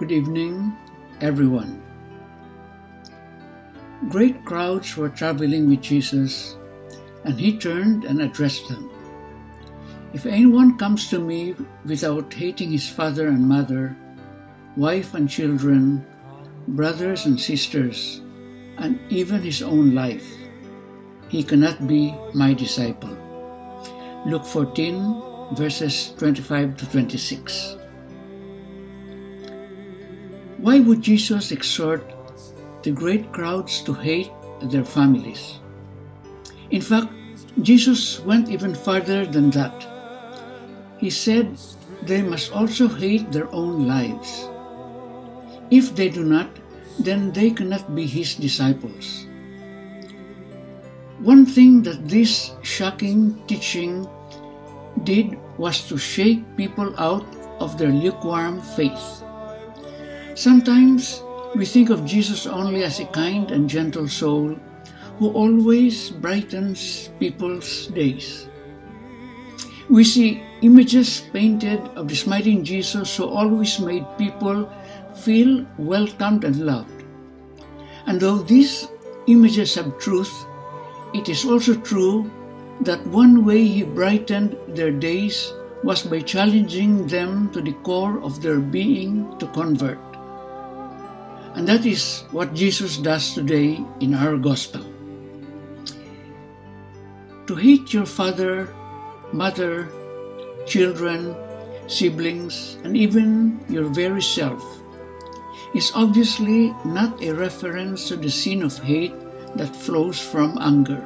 Good evening, everyone. Great crowds were traveling with Jesus, and he turned and addressed them. If anyone comes to me without hating his father and mother, wife and children, brothers and sisters, and even his own life, he cannot be my disciple. Luke 14, verses 25 to 26. Why would Jesus exhort the great crowds to hate their families? In fact, Jesus went even farther than that. He said they must also hate their own lives. If they do not, then they cannot be his disciples. One thing that this shocking teaching did was to shake people out of their lukewarm faith. Sometimes we think of Jesus only as a kind and gentle soul who always brightens people's days. We see images painted of the smiling Jesus who always made people feel welcomed and loved. And though these images have truth, it is also true that one way he brightened their days was by challenging them to the core of their being to convert. And that is what Jesus does today in our gospel. To hate your father, mother, children, siblings, and even your very self is obviously not a reference to the sin of hate that flows from anger.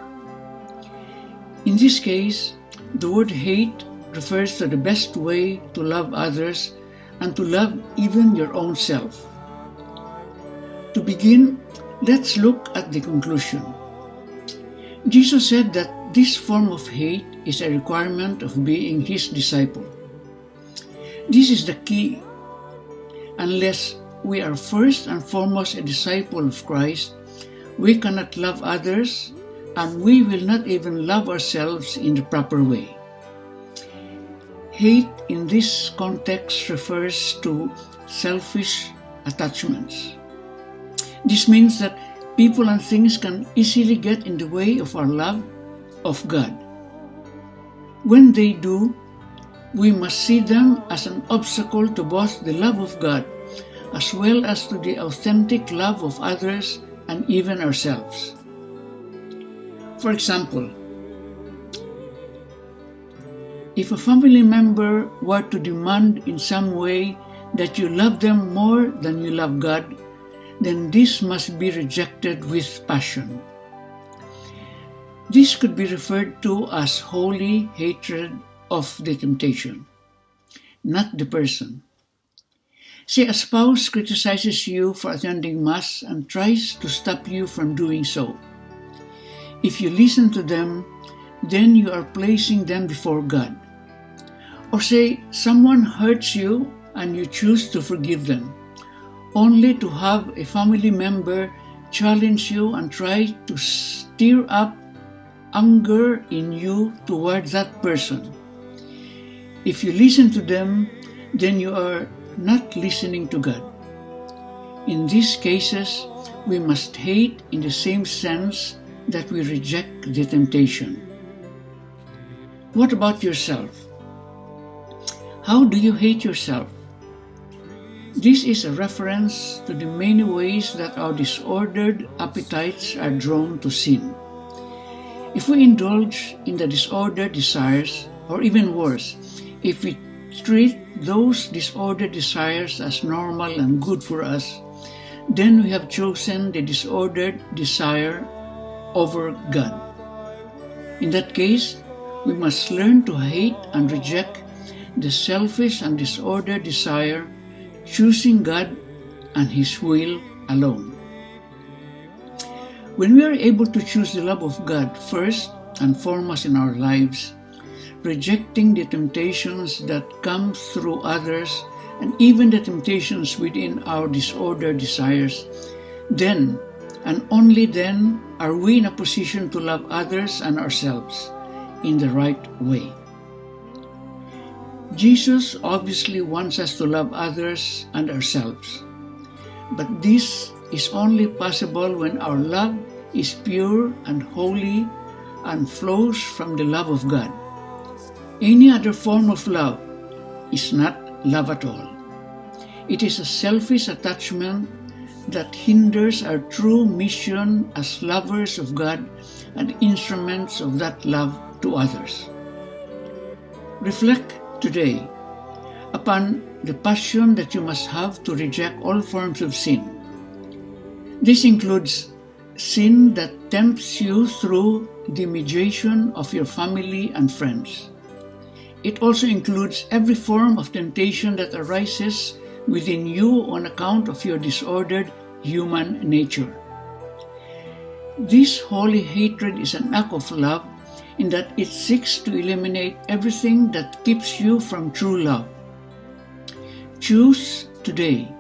In this case, the word hate refers to the best way to love others and to love even your own self. To begin, let's look at the conclusion. Jesus said that this form of hate is a requirement of being his disciple. This is the key. Unless we are first and foremost a disciple of Christ, we cannot love others, and we will not even love ourselves in the proper way. Hate in this context refers to selfish attachments. This means that people and things can easily get in the way of our love of God. When they do, we must see them as an obstacle to both the love of God as well as to the authentic love of others and even ourselves. For example, if a family member were to demand in some way that you love them more than you love God, then this must be rejected with passion. This could be referred to as holy hatred of the temptation, not the person. Say a spouse criticizes you for attending Mass and tries to stop you from doing so. If you listen to them, then you are placing them before God. Or say someone hurts you and you choose to forgive them, only to have a family member challenge you and try to stir up anger in you toward that person. If you listen to them, then you are not listening to God. In these cases, we must hate in the same sense that we reject the temptation. What about yourself? How do you hate yourself? This is a reference to the many ways that our disordered appetites are drawn to sin. If we indulge in the disordered desires, or even worse, if we treat those disordered desires as normal and good for us, then we have chosen the disordered desire over God. In that case, we must learn to hate and reject the selfish and disordered desire, choosing God and His will alone. When we are able to choose the love of God first and foremost in our lives, rejecting the temptations that come through others and even the temptations within our disordered desires, then and only then are we in a position to love others and ourselves in the right way. Jesus obviously wants us to love others and ourselves. But this is only possible when our love is pure and holy and flows from the love of God. Any other form of love is not love at all. It is a selfish attachment that hinders our true mission as lovers of God and instruments of that love to others. Reflect today upon the passion that you must have to reject all forms of sin. This includes sin that tempts you through the mediation of your family and friends. It also includes every form of temptation that arises within you on account of your disordered human nature. This holy hatred is an act of love in that it seeks to eliminate everything that keeps you from true love. Choose today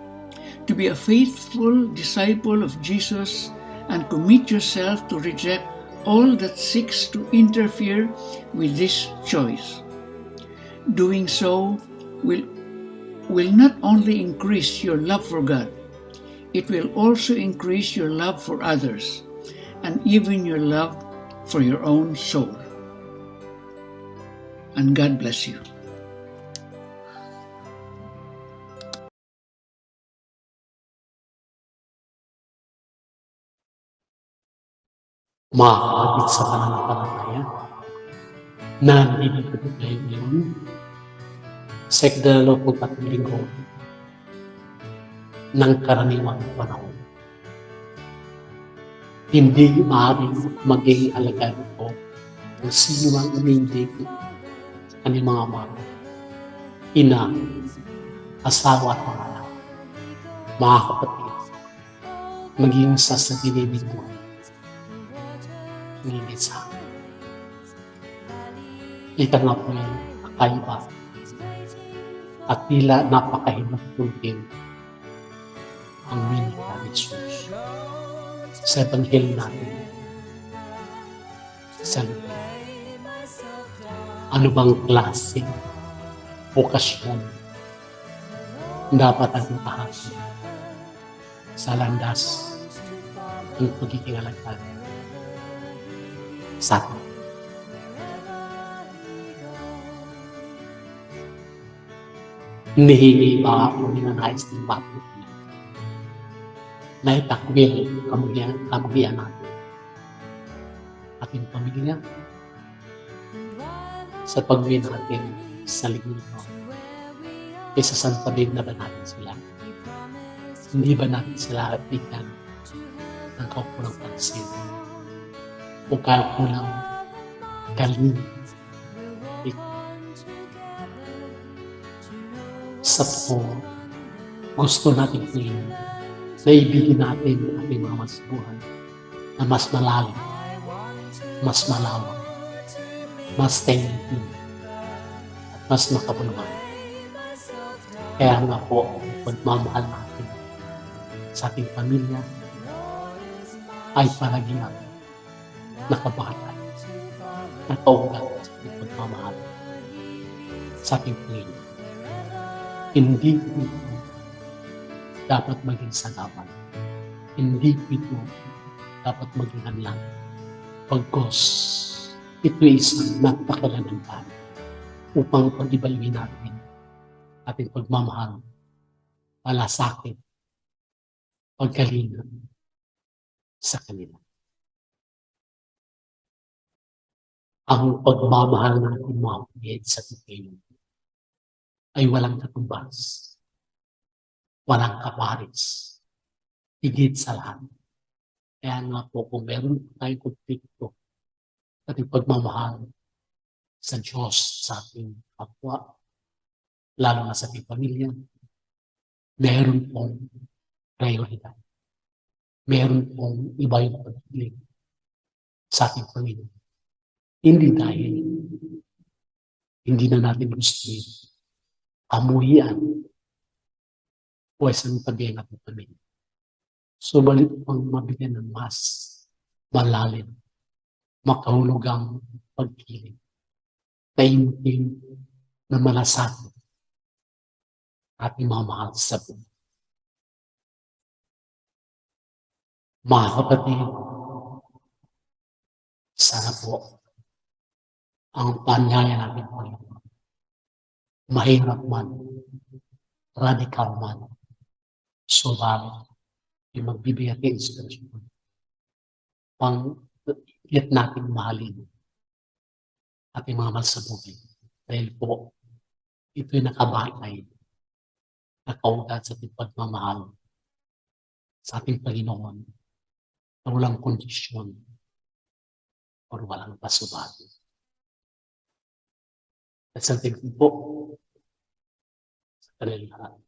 to be a faithful disciple of Jesus and commit yourself to reject all that seeks to interfere with this choice. Doing so will not only increase your love for God, it will also increase your love for others and even your love for your own soul. And God bless you. Mga kapatid sa pananampalataya, nandito tayo ngayon sa ikadalawamput-tatlong linggo ng karaniwang panahon. Hindi maaaring maging alagad ito kung sino ang umindig sa kanyang mga ama, ina, asawa at mga anak. Mga kapatid, maging sa sarili mo, ngingit sa akin. Ika nga po'y kakaiba at tila napakahirap tulpin ang minika ni Jesus sa Ebanghelyo natin sa lupa. Ano bang klase okasyon dapat ang kahapon sa landas ng pagiging alagad sa atin? Hinihingi ba ako ninanais ng bago na itakwil kamuhian natin ating pamilya sa pagwin natin sa linggo ito? Isasantabi na ba natin sila? Hindi ba natin sila bigyan ng kaukulang pansin o kaukulang galing? Sa po, gusto natin ngayon na ibigin natin ang ating mga masbuhan na mas malalim, mas malawak, mas thankful, at mas makabuluhan. Kaya nga po, pagmamahal natin sa ating pamilya ay palagian nakabatay, nakaugat sa ating pagmamahal sa ating pamilya. Hindi ito dapat maging sagapan. Hindi ito dapat maging hadlang. Pagkos, ito ay isang napakalagang bagay upang pag-ibaluhin natin ating pagmamahal, malasakit, pagkalinga sa kanila. Ang pagmamahal natin mga kapatid sa Pilipinas ay walang katumbas, walang kaparis, higit sa lahat. Kaya nga po, kung meron tayong konflikto at pagmamahal sa Diyos, sa ating kapwa, lalo na sa ating pamilya, meron pong prioridad. Meron pong iba yung pagpiling sa ating pamilya. Hindi dahil hindi na natin gusto amuhian o isang pagbihan natin pamilya. Subalit pang mabigyan ng mas malalim, makahulugang pagkiling, taimtim na malasakit ating mamahal sa buhay. Mga kapatid, sana po ang paanyaya natin po mahirap man, radical man, subalit yung magbibigay ng inspirasyon pang higit natin mahalin ating mga mahal sa buhay. Dahil po, ito'y nakabatay, nakaugat sa ating pagmamahal sa ating Panginoon na walang kondisyon o walang pasubado. At sa tingin po sa kanila lahat.